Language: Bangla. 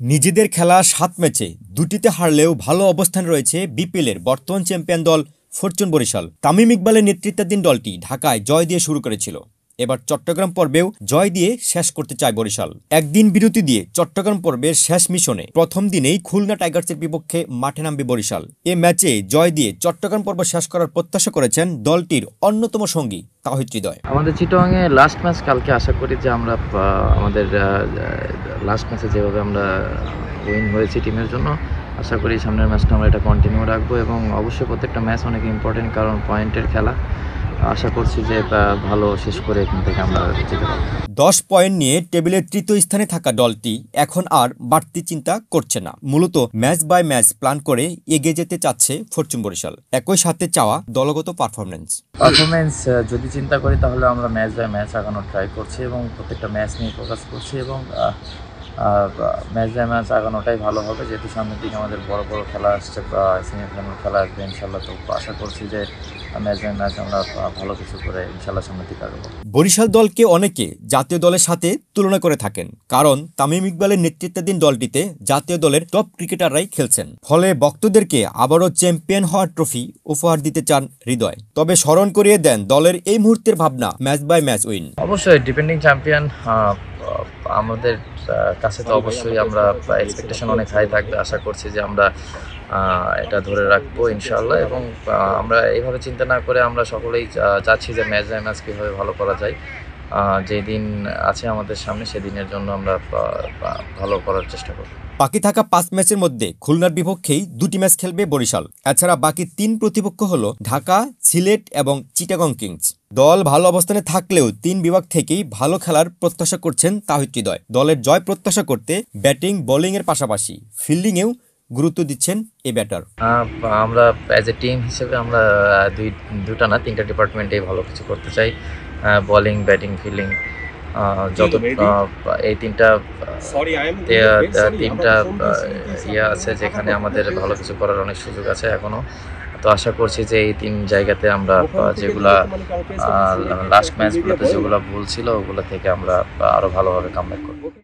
নিজেদের খেলা ৭ ম্যাচে দুটিতে হারলেও ভালো অবস্থানে রয়েছে বিপিএলের বর্তমান চ্যাম্পিয়ন দল ফরচুন বরিশাল। তামিম ইকবালের নেতৃত্বাধীন দলটি ঢাকায় জয় দিয়ে শুরু করেছিল। এবার চট্টগ্রাম পর্বেও জয় দিয়ে শেষ করতে চায় বরিশাল। একদিন বিরতি দিয়ে চট্টগ্রাম পর্বের শেষ মিশনে প্রথম দিনেই খুলনা টাইগার্সের বিপক্ষে মাঠে নামবে বরিশাল। এ ম্যাচে জয় দিয়ে চট্টগ্রাম পর্ব শেষ করার প্রত্যাশা করেছেন দলটির অন্যতম সঙ্গী তাওহিদ হৃদয়। আমাদের চিটাগাংয়ে লাস্ট ম্যাচ কালকে, আশা করি যে আমরা আমাদের লাস্ট ম্যাচে যেভাবে আমরা উইন হয়েছি টিমের জন্য, আশা করি সামনের ম্যাচটা আমরা এটা কন্টিনিউ রাখবো এবং অবশ্যই প্রত্যেকটা ম্যাচ অনেক ইম্পর্টেন্ট, কারণ পয়েন্টের খেলা। আশা করছি যে ভালো শেষ করে এখান থেকে আমরা যেতে পারবো। 10 পয়েন্ট নিয়ে টেবিলের তৃতীয় স্থানে থাকা দলটি এখন আর বাড়তি চিন্তা করছে না। মূলত ম্যাচ বাই ম্যাচ প্ল্যান করে এগিয়ে যেতে চাচ্ছে ফরচুন বরিশাল। একই সাথে চাওয়া দলগত পারফরমেন্স যদি চিন্তা করি তাহলে আমরা ম্যাচ বাই ম্যাচ আগানোর ট্রাই করছি এবং প্রত্যেকটা ম্যাচ নিয়ে ফোকাস করছি এবং ম্যাচ বাই ম্যাচ আগানোটাই ভালো হবে, যেহেতু সামনের দিকে আমাদের বড় বড় খেলা আসছে, সেমিফাইনাল খেলা আসবে ইনশাল্লাহ। তো আশা করছি যে ম্যাচ বাই ম্যাচ আমরা ভালো কিছু করে ইনশাল্লাহ সামনের দিকে আগাবো। বরিশাল দলকে অনেকে জাতীয় দলের সাথে তুলনা করে থাকেন, কারণ তামিম ইকবালের নেতৃত্বাধীন দলটিতে জাতীয় দলের টপ ক্রিকেটাররাই খেলছেন। ফলে ভক্তদেরকে আবারও চ্যাম্পিয়ন হওয়ার ট্রফি উপহার দিতে চান হৃদয়। তবে স্মরণ করিয়ে দেন দলের এই মুহূর্তের ভাবনা ম্যাচ বাই ম্যাচ উইন। অবশ্যই ডিপেন্ডিং চ্যাম্পিয়ন আমাদের কাছে তো অবশ্যই আমরা এক্সপেকটেশন অনেক হাই থাকবে। আশা করছি যে আমরা এটা ধরে রাখবো ইনশাআল্লাহ এবং আমরা এইভাবে চিন্তা না করে আমরা সকলেই চাচ্ছি যে ম্যাচ বাই ম্যাচ কীভাবে ভালো করা যায়। যে দিন আছে আমাদের সামনে সেদিনের জন্য আমরা ভালো করার চেষ্টা করব। বাকি থাকা 5 ম্যাচের মধ্যে খুলনার বিপক্ষেই 2টি ম্যাচ খেলবে বরিশাল। এছাড়া বাকি 3 প্রতিপক্ষ হল ঢাকা, সিলেট এবং চিটাগং কিংস। দল ভালো অবস্থানে থাকলেও 3 বিভাগ থেকেই ভালো খেলার প্রত্যাশা করছেন তাওহিদ হৃদয়। দলের জয় প্রত্যাশা করতে ব্যাটিং বোলিং এর পাশাপাশি ফিল্ডিংয়েও গুরুত্ব দিচ্ছেন এই ব্যাটার। আমরা অ্যাজ এ টিম হিসেবে আমরা দুটা না 3টা ডিপার্টমেন্টেই ভালো কিছু করতে চাই, বোলিং, ব্যাটিং, ফিল্ডিং। যত এই তিনটা আছে যেখানে আমাদের ভালো কিছু করার অনেক সুযোগ আছে এখনো। তো আশা করছি যে এই 3 জায়গাতে আমরা যেগুলা লাস্ট ম্যাচগুলোতে যেগুলো ভুল ছিল ওগুলো থেকে আমরা আরো ভালোভাবে কামব্যাক করব।